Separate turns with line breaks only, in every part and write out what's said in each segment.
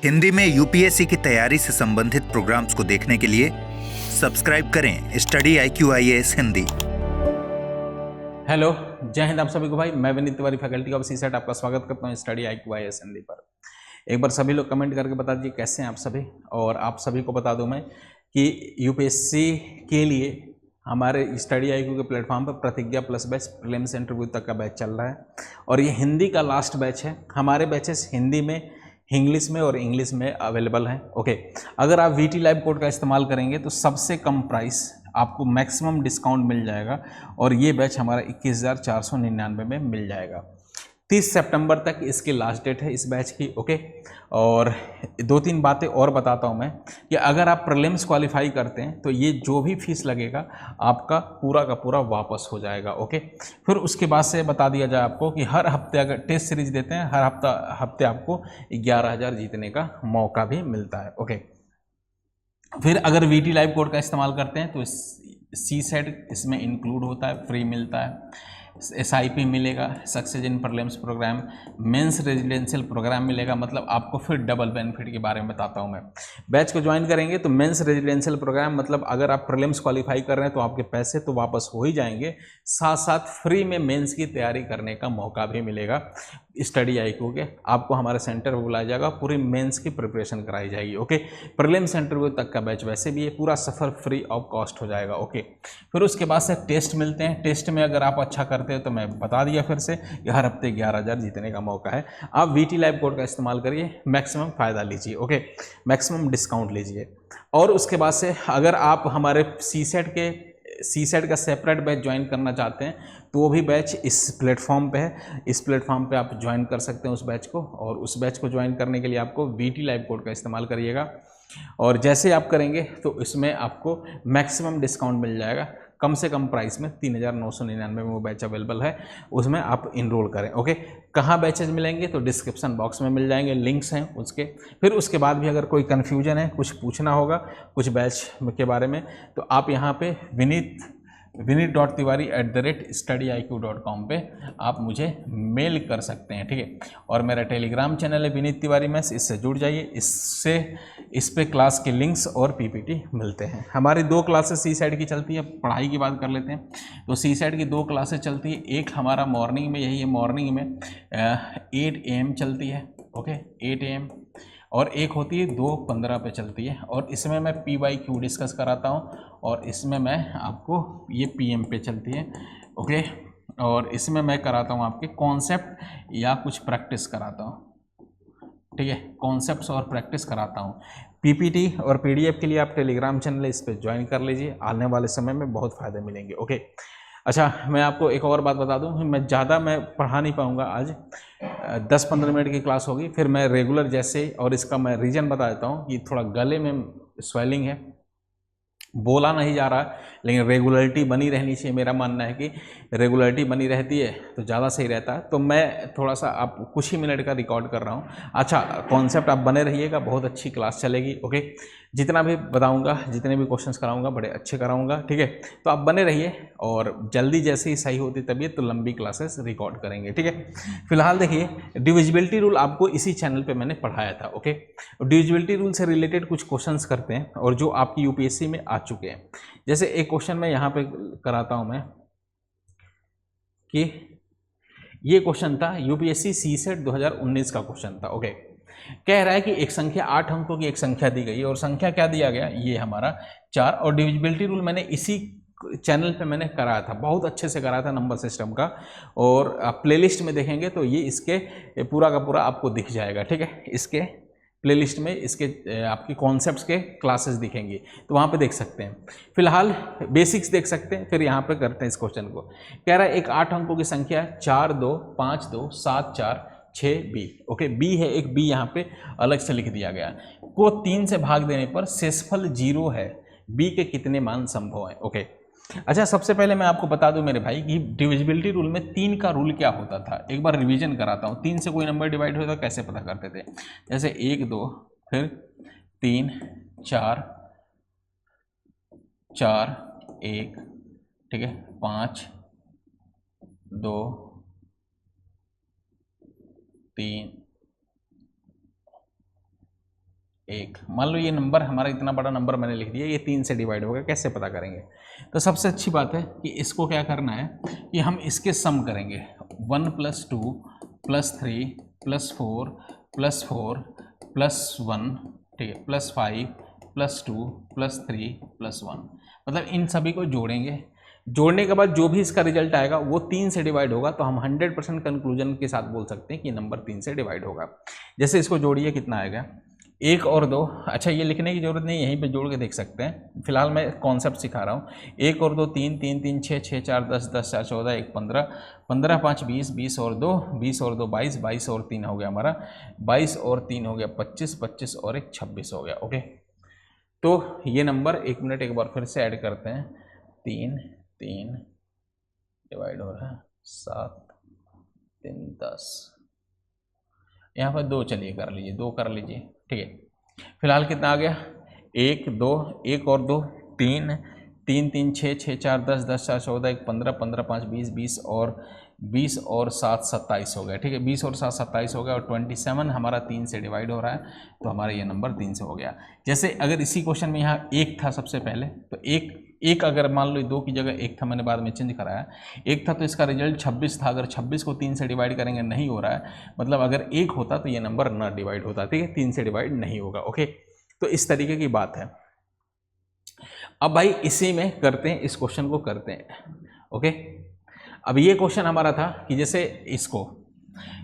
हिंदी में यूपीएससी की तैयारी से संबंधित प्रोग्राम्स को देखने के लिए सब्सक्राइब करें study IQ IAS Hindi.
Hello, जय हिंद आप सभी को। भाई मैं Vineet Tiwari, faculty of CSAT, आपका स्वागत करता हूं स्टडी IQ IAS हिंदी पर। एक बार सभी लोग कमेंट करके बता दीजिए कैसे हैं आप सभी। और आप सभी को बता दूं मैं कि यूपीएससी के लिए हमारे स्टडी IQ के प्लेटफॉर्म पर प्रतिज्ञा प्लस बैच प्रीलिम्स इंटरव्यू तक का बैच चल रहा है और ये हिंदी का लास्ट बैच है। हमारे बैचेस हिंदी में, इंग्लिश में और इंग्लिश में अवेलेबल हैं। ओके, अगर आप VT लाइव कोड का इस्तेमाल करेंगे तो सबसे कम प्राइस आपको मैक्सिमम डिस्काउंट मिल जाएगा और ये बैच हमारा 21,499 में मिल जाएगा। 30 सितंबर तक इसकी लास्ट डेट है इस बैच की। ओके, और 2-3 बातें और बताता हूँ मैं कि अगर आप प्रीलिम्स क्वालिफाई करते हैं तो ये जो भी फीस लगेगा आपका पूरा का पूरा वापस हो जाएगा। ओके, फिर उसके बाद से बता दिया जाए आपको कि हर हफ्ते अगर टेस्ट सीरीज देते हैं, हर हफ्ते आपको 11,000 जीतने का मौका भी मिलता है। ओके, फिर अगर VT लाइव कोड का इस्तेमाल करते हैं तो सीसेट इसमें इंक्लूड होता है, फ्री मिलता है। SIP मिलेगा, success in prelims program, mains residential program मिलेगा। मतलब आपको फिर डबल बेनिफिट के बारे में बताता हूँ मैं। बैच को ज्वाइन करेंगे तो मेंस रेजिडेंशियल प्रोग्राम मतलब अगर आप प्रीलिम्स क्वालिफाई कर रहे हैं तो आपके पैसे तो वापस हो ही जाएंगे, साथ साथ फ्री में मेंस की तैयारी करने का मौका भी मिलेगा। स्टडी IQ के आपको हमारे सेंटर पर बुलाया जाएगा, पूरी मेंस की प्रिपरेशन कराई जाएगी। ओके, प्रीलिम्स इंटरव्यू तक का बैच वैसे भी ये पूरा सफ़र फ्री ऑफ कॉस्ट हो जाएगा। ओके, फिर उसके बाद से टेस्ट मिलते हैं। टेस्ट में अगर आप अच्छा करते हैं तो मैं बता दिया फिर से कि हर हफ्ते 11,000 जीतने का मौका है। आप VT लाइव कोड का इस्तेमाल करिए, मैक्सिमम फ़ायदा लीजिए। ओके, मैक्सिमम डिस्काउंट लीजिए। और उसके बाद से अगर आप हमारे सीसेट का सेपरेट बैच ज्वाइन करना चाहते हैं तो वो भी बैच इस प्लेटफॉर्म पे है। इस प्लेटफॉर्म पे आप ज्वाइन कर सकते हैं उस बैच को। और उस बैच को ज्वाइन करने के लिए आपको VT लाइव कोड का इस्तेमाल करिएगा और जैसे आप करेंगे तो इसमें आपको मैक्सिमम डिस्काउंट मिल जाएगा। कम से कम प्राइस में 3,999 में वो बैच अवेलेबल है, उसमें आप इनरोल करें। ओके, कहाँ बैचेज मिलेंगे तो डिस्क्रिप्शन बॉक्स में मिल जाएंगे, लिंक्स हैं उसके। फिर उसके बाद भी अगर कोई कन्फ्यूजन है, कुछ पूछना होगा कुछ बैच के बारे में तो आप यहाँ पे vineet.tiwari@studiiq.com पे आप मुझे मेल कर सकते हैं, ठीक है। और मेरा टेलीग्राम चैनल है विनीत तिवारी मैथ्स, इससे जुड़ जाइए। इस पे क्लास के लिंक्स और PPT मिलते हैं। हमारी 2 क्लासेस सीसेट की चलती है। पढ़ाई की बात कर लेते हैं तो सीसेट की 2 क्लासेस चलती है। एक हमारा मॉर्निंग में, यही है मॉर्निंग में 8 AM चलती है। Okay, 8 AM। और एक होती है 2:15 पे चलती है और इसमें मैं PYQ डिस्कस कराता हूँ और इसमें मैं आपको ये PM पे चलती है। ओके, और इसमें मैं कराता हूँ आपके कॉन्सेप्ट या कुछ प्रैक्टिस कराता हूँ, ठीक है। कॉन्सेप्ट्स और प्रैक्टिस कराता हूँ। PPT और PDF के लिए आप टेलीग्राम चैनल इस पर ज्वाइन कर लीजिए, आने वाले समय में बहुत फ़ायदे मिलेंगे। ओके, अच्छा मैं आपको एक और बात बता दूं, मैं पढ़ा नहीं पाऊंगा आज। 10-15 मिनट की क्लास होगी, फिर मैं रेगुलर जैसे, और इसका मैं रीज़न बता देता हूँ कि थोड़ा गले में स्वेलिंग है, बोला नहीं जा रहा, लेकिन रेगुलरिटी बनी रहनी चाहिए। मेरा मानना है कि रेगुलरिटी बनी रहती है तो ज़्यादा सही रहता है। तो मैं थोड़ा सा आप कुछ ही मिनट का रिकॉर्ड कर रहा हूँ। अच्छा, कॉन्सेप्ट आप बने रहिएगा, बहुत अच्छी क्लास चलेगी। ओके, जितना भी बताऊंगा, जितने भी क्वेश्चंस कराऊंगा बड़े अच्छे कराऊंगा, ठीक है। तो आप बने रहिए और जल्दी जैसे ही सही होती तबीयत तो लंबी क्लासेस रिकॉर्ड करेंगे, ठीक है। फिलहाल देखिए, डिविजिबिलिटी रूल आपको इसी चैनल पे मैंने पढ़ाया था। ओके, डिविजिबिलिटी रूल से रिलेटेड कुछ क्वेश्चंस करते हैं और जो आपकी UPSC में आ चुके हैं। जैसे एक क्वेश्चन मैं यहाँ पे कराता हूँ मैं कि ये क्वेश्चन था UPSC सीसेट 2019 का क्वेश्चन था। ओके, कह रहा है कि एक संख्या 8 अंकों की एक संख्या दी गई और संख्या क्या दिया गया, ये हमारा 4। और डिविजिबिलिटी रूल मैंने इसी चैनल पे मैंने कराया था, बहुत अच्छे से कराया था नंबर सिस्टम का। और आप प्लेलिस्ट में देखेंगे तो ये इसके पूरा का पूरा आपको दिख जाएगा, ठीक है। इसके प्लेलिस्ट में इसके आपकी कॉन्सेप्ट्स के क्लासेस दिखेंगी तो वहाँ पे देख सकते हैं। फिलहाल बेसिक्स देख सकते हैं, फिर यहाँ पे करते हैं इस क्वेश्चन को। कह रहा है एक 8 अंकों की संख्या 4 2 5 2 7 4 6 B। ओके, B है, एक B यहाँ पे अलग से लिख दिया गया को 3 से भाग देने पर शेषफल 0 है, B के कितने मान संभव है। ओके, अच्छा सबसे पहले मैं आपको बता दूं मेरे भाई कि डिविजिबिलिटी रूल में 3 का रूल क्या होता था। एक बार रिवीजन कराता हूं। 3 से कोई नंबर डिवाइड होता तो कैसे पता करते थे, जैसे 1 2 फिर 3 4 4 1, ठीक है, 5 2 3 1। मान लो ये नंबर हमारा इतना बड़ा नंबर मैंने लिख दिया, ये 3 से डिवाइड होगा, कैसे पता करेंगे? तो सबसे अच्छी बात है कि इसको क्या करना है कि हम इसके सम करेंगे। 1 + 2 + 3 + 4 + 4 + 1, ठीक है, +5 + 2 + 3 + 1, मतलब इन सभी को जोड़ेंगे। जोड़ने के बाद जो भी इसका रिजल्ट आएगा वो 3 से डिवाइड होगा, तो हम 100% कंक्लूजन के साथ बोल सकते हैं कि नंबर 3 से डिवाइड होगा। जैसे इसको जोड़िए, कितना आएगा? 1 और 2, अच्छा ये लिखने की जरूरत नहीं, यहीं पे जोड़ के देख सकते हैं, फिलहाल मैं कॉन्सेप्ट सिखा रहा हूँ। 1 और 2 3, 3 3 6, 6 4 10, 10 4 14, 1 15, 15 5 20, 20 और 2 20 और 2 22, 22 और 3 हो गया हमारा 22 और 3 हो गया 25, 25 और 1 26 हो गया। ओके, तो ये नंबर 1 मिनट एक बार फिर से ऐड करते हैं। 3 3 डिवाइड हो रहा है 7 3 10, यहाँ पर 2, चलिए कर लीजिए, 2 कर लीजिए, ठीक है। फिलहाल कितना आ गया? 1 2, 1 और 2 3, 3 3 6, 6 4 10, 10 4 14, 1 15, 15 5 20, 20 और 7 27 हो गया, ठीक है। 20 और 7 27 हो गया, और 27 हमारा 3 से डिवाइड हो रहा है, तो हमारा ये नंबर 3 से हो गया। जैसे अगर इसी क्वेश्चन में यहाँ 1 था सबसे पहले, तो एक अगर मान लो 2 की जगह 1 था, मैंने बाद में चेंज कराया, 1 था तो इसका रिजल्ट 26 था। अगर 26 को 3 से डिवाइड करेंगे, नहीं हो रहा है, मतलब अगर 1 होता तो ये नंबर ना डिवाइड होता, ठीक है, 3 से डिवाइड नहीं होगा। ओके, तो इस तरीके की बात है। अब भाई इसी में करते हैं, इस क्वेश्चन को करते हैं। ओके, अब ये क्वेश्चन हमारा था कि जैसे इसको,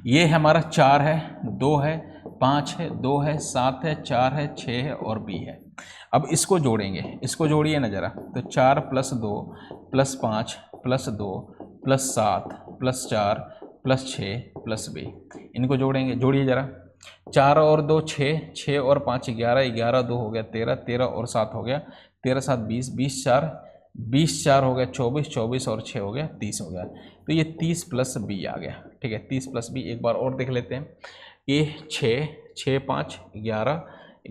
ये हमारा 4 है, 2 है, 5 है, 2 है, 7 है, 4 है, 6 है और b है। अब इसको जोड़ेंगे, इसको जोड़िए ना जरा, तो 4 + 2 + 5 + 2 + 7 + 4 + 6 + b, इनको जोड़ेंगे। जोड़िए जरा, 4 और 2 6, 6 और 5 11, 11 2 हो गया 13, 13 और 7 हो गया 13 7 20, 20 4 हो गया 24, 24 और 6 हो गया 30 हो गया। तो ये 30 + b आ गया, ठीक है, 30 + b। एक बार और देख लेते हैं, ये 6 6 5 11,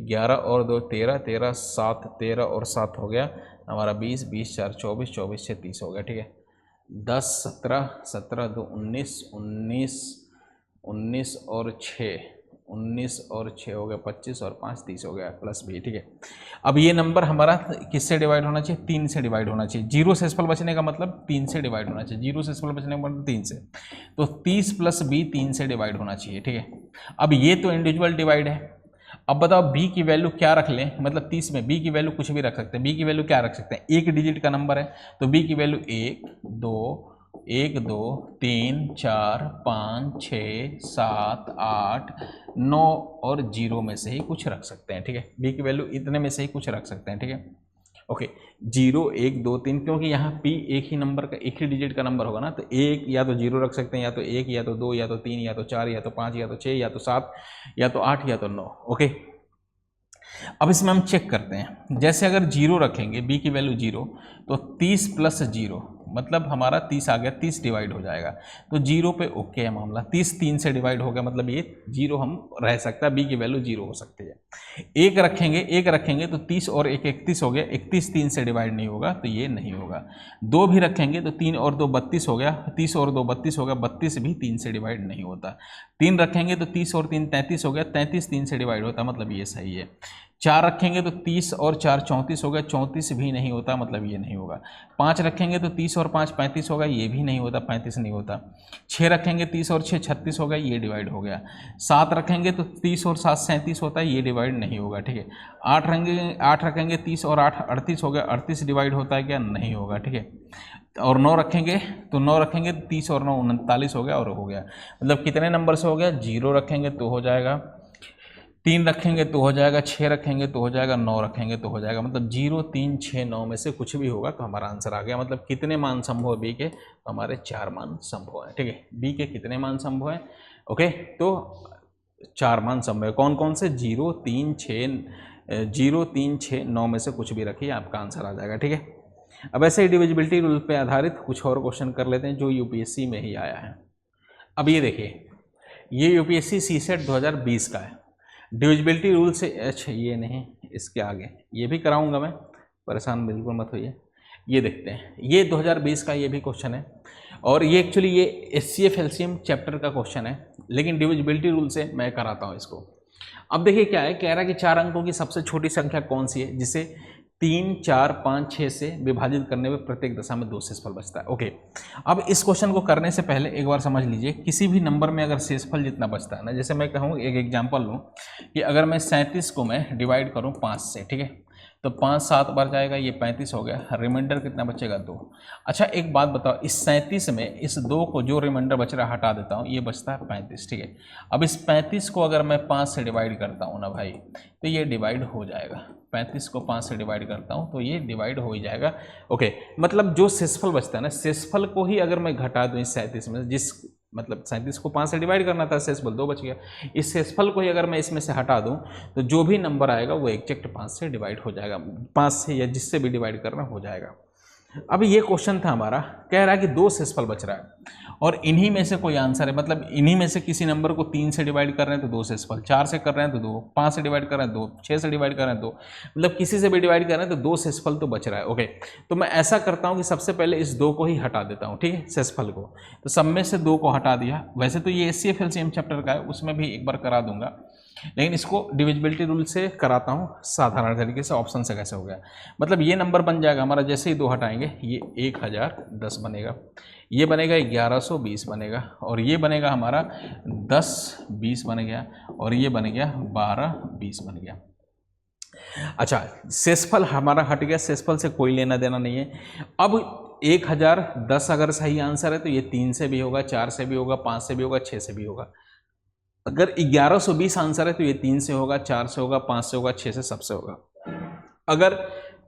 11 और 2 13, 13 7, 13 और 7 हो गया हमारा 20, 20 4 24, 24 6 30 हो गया, ठीक है। 10 17, 17 2 19, 19 19 और 6, 19 और 6 हो गया 25 और 5 30 हो गया +b, ठीक है। अब ये नंबर हमारा किससे डिवाइड होना चाहिए? 3 से डिवाइड होना चाहिए। 0 से सफल बचने का मतलब 3 से डिवाइड होना चाहिए, 0 से सफल बचने का मतलब 3 से, तो 30 + b 3 से डिवाइड होना चाहिए, ठीक है। अब ये तो इंडिविजुअल डिवाइड है। अब बताओ b की वैल्यू क्या रख लें, मतलब 30 में b की वैल्यू कुछ भी रख सकते हैं। b की वैल्यू क्या रख सकते हैं? एक डिजिट का नंबर है, तो b की वैल्यू 1 2 1 2 3 4 5 6 7 8 9 और 0 में से ही कुछ रख सकते हैं, ठीक है। b की वैल्यू इतने में से ही कुछ रख सकते हैं, ठीक है। ओके, 0 1 2 3, क्योंकि यहाँ p एक ही नंबर का, एक ही डिजिट का नंबर होगा ना, तो एक या तो 0 रख सकते हैं, या तो 1 या तो 2 या तो 3 या तो 4 या तो 5 या तो 6 या तो 7 या तो 8 या तो 9। ओके, अब इसमें हम चेक करते हैं। जैसे अगर 0 रखेंगे, b की वैल्यू 0, तो 30 + 0 मतलब हमारा 30 आ गया, 30 डिवाइड हो जाएगा, तो 0 पे ओके है मामला। 30 3 से डिवाइड हो गया, मतलब ये 0 हम रह सकता है, b की वैल्यू 0 हो सकती है। 1 रखेंगे तो 30 और 1 31 हो गया, 31 3 से डिवाइड नहीं होगा, तो ये नहीं होगा। 2 भी रखेंगे तो 3 और 2 32 हो गया, 30 और 2 32 हो गया, 32 भी 3 से डिवाइड नहीं होता। 3 रखेंगे तो 30 और 3 33 हो गया, 33 3 से डिवाइड होता, मतलब ये सही है। 4 रखेंगे तो 30 और 4 34 हो गया, 34 भी नहीं होता, मतलब ये नहीं होगा। 5 रखेंगे तो 30 और 5 35 होगा, ये भी नहीं होता, 35 नहीं होता। 6 रखेंगे 30 और 6 36 होगा, ये डिवाइड हो गया। 7 रखेंगे तो 30 और 7 37 होता है, ये डिवाइड नहीं होगा, ठीक है। 8 रखेंगे 30 और 8 38 हो गया, 38 डिवाइड होता है क्या? नहीं होगा, ठीक है। और 9 रखेंगे तो 30 और 9 39 हो गया, और हो गया, मतलब कितने नंबर से हो गया? 0 रखेंगे तो हो जाएगा, 3 रखेंगे तो हो जाएगा, 6 रखेंगे तो हो जाएगा, 9 रखेंगे तो हो जाएगा, मतलब 0 3 6 9 में से कुछ भी होगा, तो हमारा आंसर आ गया। मतलब कितने मान संभव है बी के? तो हमारे 4 मान संभव है, ठीक है। बी के कितने मान संभव है? ओके, तो 4 मान संभव है। कौन कौन से? 0 3 6 9 में से कुछ भी रखिए, आपका आंसर आ जाएगा, ठीक है। अब ऐसे ही डिविजिबिलिटी रूल पे आधारित कुछ और क्वेश्चन कर लेते हैं जो यूपीएससी में ही आया है। अब ये देखिए, ये यूपीएससी सीसेट 2020 का है। डिविजिबिलिटी रूल से, अच्छा ये नहीं, इसके आगे ये भी कराऊंगा मैं, परेशान बिल्कुल मत होइए। ये देखते हैं, ये 2020 का ये भी क्वेश्चन है, और ये एक्चुअली ये HCF LCM चैप्टर का क्वेश्चन है, लेकिन डिविजिबिलिटी रूल से मैं कराता हूँ इसको। अब देखिए क्या है, कह रहा है कि 4 अंकों की सबसे छोटी संख्या कौन सी है जिसे 3, 4, 5, 6 से विभाजित करने में प्रत्येक दशा में 2 शेषफल बचता है। ओके, अब इस क्वेश्चन को करने से पहले एक बार समझ लीजिए, किसी भी नंबर में अगर शेषफल जितना बचता है ना, जैसे मैं कहूँ एक एग्जांपल लूँ कि अगर मैं 37 को मैं डिवाइड करूँ 5 से, ठीक है, तो 5 7 बार जाएगा, ये 35 हो गया, रिमाइंडर कितना बचेगा 2। अच्छा एक बात बताओ, इस 37 में इस 2 को जो रिमाइंडर बच रहा है हटा देता हूँ, ये बचता है 35, ठीक है। अब इस 35 को अगर मैं 5 से डिवाइड करता हूँ ना भाई, तो ये डिवाइड हो जाएगा। 35 को 5 से डिवाइड करता हूँ तो ये डिवाइड हो ही जाएगा। ओके, मतलब जो शेषफल बचता है ना, शेषफल को ही अगर मैं घटा दूँ इस 37 में, जिस मतलब 37 को 5 से डिवाइड करना था, शेषफल 2 बच गया, इस शेषफल को ही अगर मैं इसमें से हटा दूं तो जो भी नंबर आएगा वो एग्जैक्ट 5 से डिवाइड हो जाएगा, 5 से या जिससे भी डिवाइड करना हो जाएगा। अब ये क्वेश्चन था हमारा, कह रहा है कि 2 शेषफल बच रहा है और इन्हीं में से कोई आंसर है, मतलब इन्हीं में से किसी नंबर को 3 से डिवाइड कर रहे हैं तो 2 शेषफल, 4 से कर रहे हैं तो 2, 5 से डिवाइड कर रहे हैं 2, 6 से डिवाइड कर रहे हैं 2, मतलब किसी से भी डिवाइड कर रहे हैं तो 2 शेषफल तो बच रहा है। ओके, तो मैं ऐसा करता हूँ कि सबसे पहले इस 2 को ही हटा देता हूँ, ठीक है, शेषफल को। तो सब में से 2 को हटा दिया। वैसे तो ये HCF LCM चैप्टर का है, उसमें भी एक बार करा दूंगा, लेकिन इसको डिविजिबिलिटी रूल से कराता हूँ साधारण तरीके से, ऑप्शन से कैसे हो गया। मतलब ये नंबर बन जाएगा हमारा, जैसे ही 2 हटाएंगे ये 1010 बनेगा, ये बनेगा 1120 बनेगा, और ये बनेगा हमारा 1020 बन गया, और ये बन गया 1220 बन गया। अच्छा, शेषफल हमारा हट गया, शेषफल से कोई लेना देना नहीं है। अब 1010 अगर सही आंसर है तो ये 3 से भी होगा, 4 से भी होगा, 5 से भी होगा, 6 से भी होगा। अगर 1120 आंसर है तो ये 3 से होगा, 4 से होगा, 5 से होगा, 6 से, सबसे होगा। अगर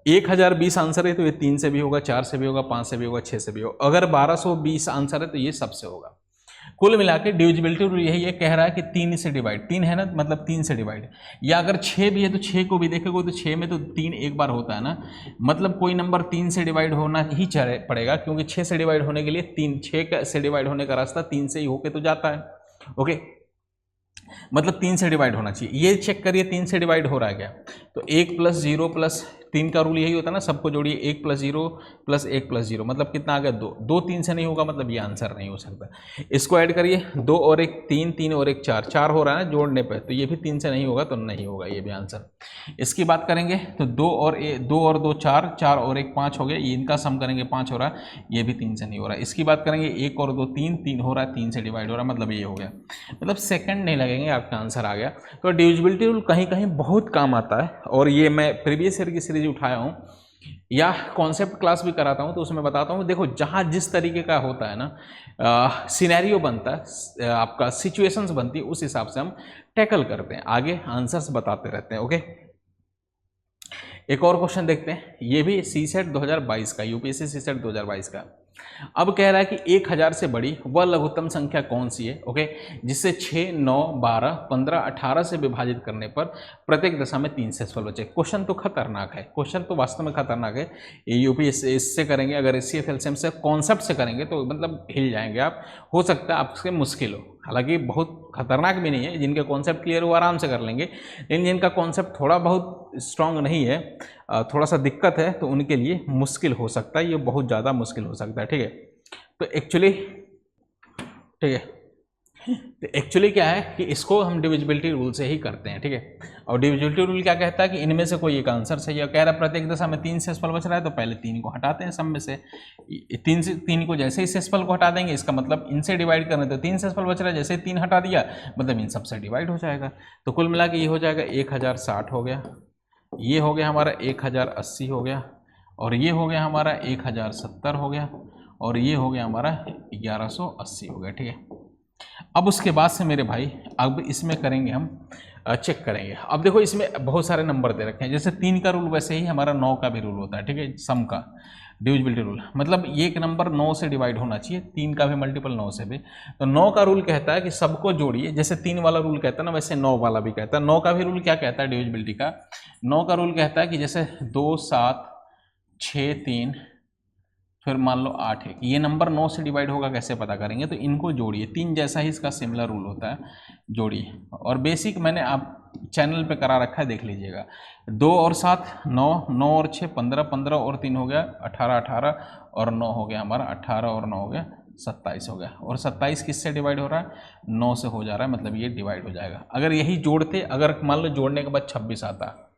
1020 आंसर है तो ये 3 से भी होगा, 4 से भी होगा, 5 से भी होगा, 6 से भी होगा। अगर 1220 आंसर है तो ये सबसे होगा। कुल मिला के डिविजिबिलिटी रूल यही है, कह रहा है कि 3 से डिवाइड, 3 है ना, मतलब 3 से डिवाइड, या अगर 6 भी है तो 6 को भी देखेगा तो 6 में तो 3 एक बार होता है ना, मतलब कोई नंबर 3 से डिवाइड होना ही पड़ेगा, क्योंकि 6 से डिवाइड होने के लिए 6 से डिवाइड होने का रास्ता 3 से ही होके तो जाता है। ओके, मतलब 3 से डिवाइड होना चाहिए। ये चेक करिए 3 से डिवाइड हो रहा है क्या, तो 1 + 0 + 3 का रूल यही होता है ना, सबको जोड़िए, 1 + 0 + 1 + 0, मतलब कितना आ गया 2, 2 3 से नहीं होगा, मतलब ये आंसर नहीं हो सकता। इसको ऐड करिए, 2 और 1 3, 3 और 1 4, 4 हो रहा है जोड़ने पे, तो ये भी 3 से नहीं होगा, तो नहीं होगा ये भी आंसर। इसकी बात करेंगे तो 2 और 2 4, 4 और 1 5 हो गया, ये इनका सम करेंगे 5 हो रहा है, ये भी 3 से नहीं हो रहा है। इसकी बात करेंगे 1 और 2 3, 3 हो रहा है, 3 से डिवाइड हो रहा है, मतलब ये हो गया, मतलब सेकंड नहीं लगेंगे, आपका आंसर आ गया। तो डिविजिबिलिटी रूल कहीं कहीं बहुत काम आता है, और ये मैं प्रीवियस ईयर की सीरीज उठाया हूँ या कॉन्सेप्ट क्लास भी कराता हूँ, तो उसमें बताता हूँ। देखो जहाँ जिस तरीके का होता है ना, सिनेरियो बनता है, आपका सिचुएशंस बनती है, उस हिसाब से हम टैकल करते हैं, आगे आंसर्स बताते रहते हैं। ओके, एक और क्वेश्चन देखते हैं, ये भी CSET 2022 का, UPSC CSET 2022 का। अब कह रहा है कि 1000 से बड़ी वह लघुत्तम संख्या कौन सी है, ओके, जिससे 6, 9, 12, 15, 18 से विभाजित करने पर प्रत्येक दशा में 3 शेषफल बचे। क्वेश्चन तो खतरनाक है, क्वेश्चन तो वास्तव में खतरनाक है। UPSC इससे करेंगे, अगर HCF LCM से कॉन्सेप्ट से करेंगे तो मतलब हिल जाएंगे आप, हो सकता है आपसे मुश्किल हो। हालांकि बहुत खतरनाक भी नहीं है, जिनके कॉन्सेप्ट क्लियर हो आराम से कर लेंगे, लेकिन जिनका कॉन्सेप्ट थोड़ा बहुत स्ट्रांग नहीं है, थोड़ा सा दिक्कत है, तो उनके लिए मुश्किल हो सकता है, ये बहुत ज़्यादा मुश्किल हो सकता है। ठीक है, तो एक्चुअली ठीक है, तो एक्चुअली क्या है कि इसको हम डिविजिबिलिटी रूल से ही करते हैं। ठीक है, और डिविजिबिलिटी रूल क्या कहता है कि इनमें से कोई एक आंसर सही है। कह रहा है प्रत्येक दशा में 3 शेषफल बच रहा है, तो पहले 3 को हटाते हैं सब में से। 3 को जैसे ही शेषफल को हटा देंगे, इसका मतलब इनसे डिवाइड करना, तो 3 शेषफल बच रहा है, जैसे ही 3 हटा दिया मतलब इन सबसे डिवाइड हो जाएगा। तो कुल मिला के ये हो जाएगा 1060 हो गया, ये हो गया हमारा 1080 हो गया, और ये हो गया हमारा 1070 हो गया, और ये हो गया हमारा 1180 हो गया। ठीक है, अब उसके बाद से मेरे भाई अब इसमें करेंगे हम चेक करेंगे। अब देखो इसमें बहुत सारे नंबर दे रखे हैं, जैसे 3 का रूल वैसे ही हमारा 9 का भी रूल होता है। ठीक है, सम का डिविजिबिलिटी रूल, मतलब ये एक नंबर 9 से डिवाइड होना चाहिए, 3 का भी मल्टीपल 9 से भी। तो 9 का रूल कहता है कि सबको जोड़िए, जैसे 3 वाला रूल कहता है ना, वैसे 9 वाला भी कहता है। 9 का भी रूल क्या कहता है डिविजिबिलिटी का, 9 का रूल कहता है कि जैसे 2 7 6 3 फिर मान लो 8 है, ये नंबर 9 से डिवाइड होगा, कैसे पता करेंगे, तो इनको जोड़िए, 3 जैसा ही इसका सिमिलर रूल होता है, जोड़िए। और बेसिक मैंने आप चैनल पे करा रखा है, देख लीजिएगा। 2 और 7 9, 9 और 6 15, 15 और 3 हो गया 18, 18 और 9 हो गया हमारा 18 और 9 हो गया 27 हो गया। और 27 किससे डिवाइड हो रहा है? 9 से हो जा रहा है, मतलब ये डिवाइड हो जाएगा। अगर यही जोड़ते, अगर मान लो जोड़ने के बाद 26 आता,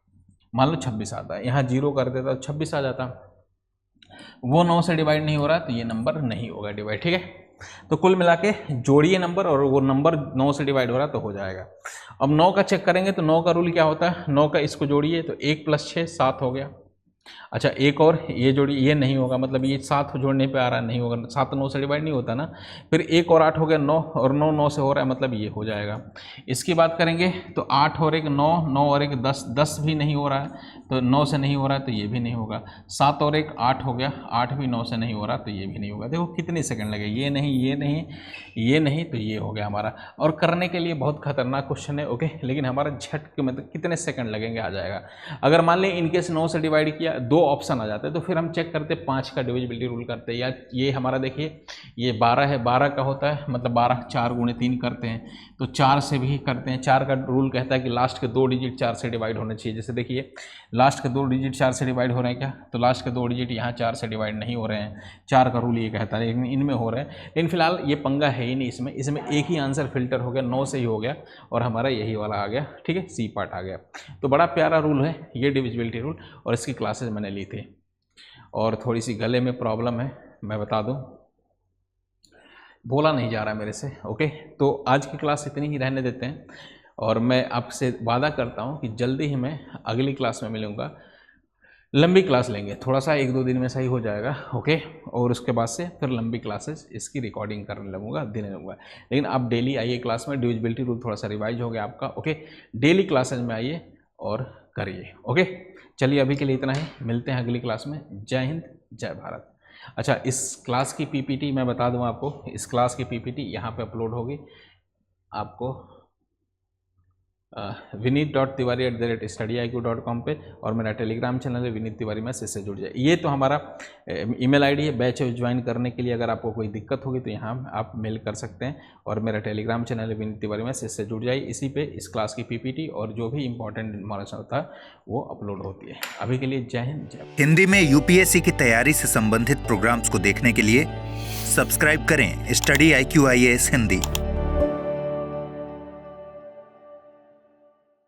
मान लो 26 आता, यहाँ 0 कर देता तो 26 आ जाता। वो 9 से डिवाइड नहीं हो रहा तो ये नंबर नहीं होगा डिवाइड, ठीक है। तो कुल मिला के जोड़िए नंबर, और वो नंबर 9 से डिवाइड हो रहा तो हो जाएगा। अब 9 का चेक करेंगे तो 9 का रूल क्या होता है? 9 का इसको जोड़िए तो 1 + 6 7 हो गया। अच्छा, एक और ये जोड़ी, ये नहीं होगा, मतलब ये 7 जोड़ने पे आ रहा है, नहीं होगा, 7 9 से डिवाइड नहीं होता ना। फिर 1 और 8 हो गया 9, और 9 9 से हो रहा है, मतलब ये हो जाएगा। इसकी बात करेंगे तो 8 और 1 9, 9 और 1 10, 10 भी नहीं हो रहा है तो 9 से नहीं हो रहा है तो ये भी नहीं होगा। 7 और 1 8 हो गया, 8 भी 9 से नहीं हो रहा तो ये भी नहीं होगा। देखो कितने सेकंड लगे, ये नहीं, ये नहीं, ये नहीं, तो ये हो गया हमारा। और करने के लिए बहुत खतरनाक क्वेश्चन है, ओके, लेकिन हमारा झट के मतलब कितने सेकंड लगेंगे आ जाएगा। अगर मान लें इनकेस 9 से डिवाइड किया, 2 ऑप्शन आ जाते हैं तो फिर हम चेक करते 5 का डिविजिबिलिटी रूल करते हैं। या ये हमारा देखिए ये 12 है, 12 का होता है, मतलब 12 4 × 3 करते हैं तो 4 से भी करते हैं। 4 का रूल कहता है कि लास्ट के 2 डिजिट 4 से डिवाइड होने चाहिए। जैसे देखिए लास्ट के 2 डिजिट 4 से डिवाइड हो रहे हैं क्या? तो लास्ट के 2 डिजिट यहाँ 4 से डिवाइड नहीं हो रहे हैं, 4 का रूल ये कहता है, लेकिन इनमें हो रहे हैं। लेकिन फिलहाल ये पंगा है ही नहीं इसमें, इसमें एक ही आंसर फिल्टर हो गया, 9 से ही हो गया, और हमारा यही वाला आ गया, ठीक है, सी पार्ट आ गया। तो बड़ा प्यारा रूल है ये डिविजिबिलिटी रूल, और इसकी क्लासेज मैंने ली थी। और थोड़ी सी गले में प्रॉब्लम है, मैं बता दूं, बोला नहीं जा रहा है मेरे से, ओके। तो आज की क्लास इतनी ही रहने देते हैं, और मैं आपसे वादा करता हूं कि जल्दी ही मैं अगली क्लास में मिलूंगा। लंबी क्लास लेंगे, थोड़ा सा 1-2 दिन में सही हो जाएगा, ओके। और उसके बाद से फिर लंबी क्लासेस इसकी रिकॉर्डिंग करने लगूंगा, देने लगूंगा। लेकिन आप डेली आइए क्लास में, डिविजिबिलिटी रूल थोड़ा सा रिवाइज हो गया आपका, ओके। डेली क्लासेज में आइए और करिए, ओके। चलिए अभी के लिए इतना ही, मिलते हैं अगली क्लास में। जय हिंद, जय भारत। अच्छा, इस क्लास की पीपीटी मैं बता दूं आपको, इस क्लास की पीपीटी यहाँ पे अपलोड होगी आपको vineet.tiwari@studiiq.com पे, और मेरा टेलीग्राम चैनल है विनीत तिवारी मैथ्स, इससे जुड़ जाए। ये तो हमारा ईमेल आईडी है। बैच ज्वाइन करने के लिए अगर आपको कोई दिक्कत होगी तो यहाँ आप मेल कर सकते हैं, और मेरा टेलीग्राम चैनल है विनीत तिवारी मैथ्स, इससे जुड़ जाइए। इसी पे इस क्लास की पीपीटी और जो भी इंपॉर्टेंट इन्फॉर्मेशन होता है वो अपलोड होती है। अभी के लिए जय हिंद, जय।
हिंदी में यूपीएससी की तैयारी से संबंधित प्रोग्राम्स को देखने के लिए सब्सक्राइब करें स्टडी IQ IAS हिंदी।